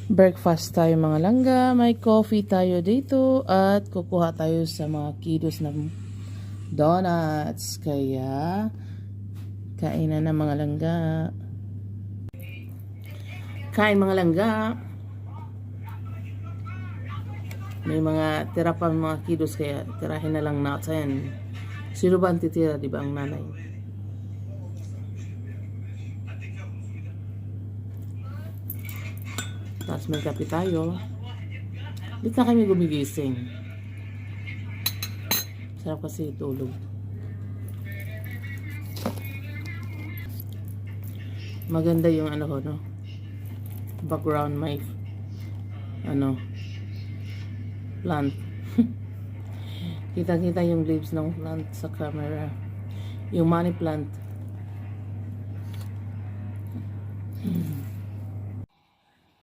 Breakfast tayo mga langga, may coffee tayo dito at kukuha tayo sa mga kilos ng donuts. Kaya kainan na mga langga. Kain mga langga. May mga tira pa mga kilos kaya tirahin na lang natin. Sino ba ang titira, di ba ang nanay? Tapos may kape tayo. Dito na kami gumigising. Sarap kasi tulog. Maganda yung ano ko, no? Background, may plant. Kita-kita yung leaves ng plant sa camera. Yung money plant.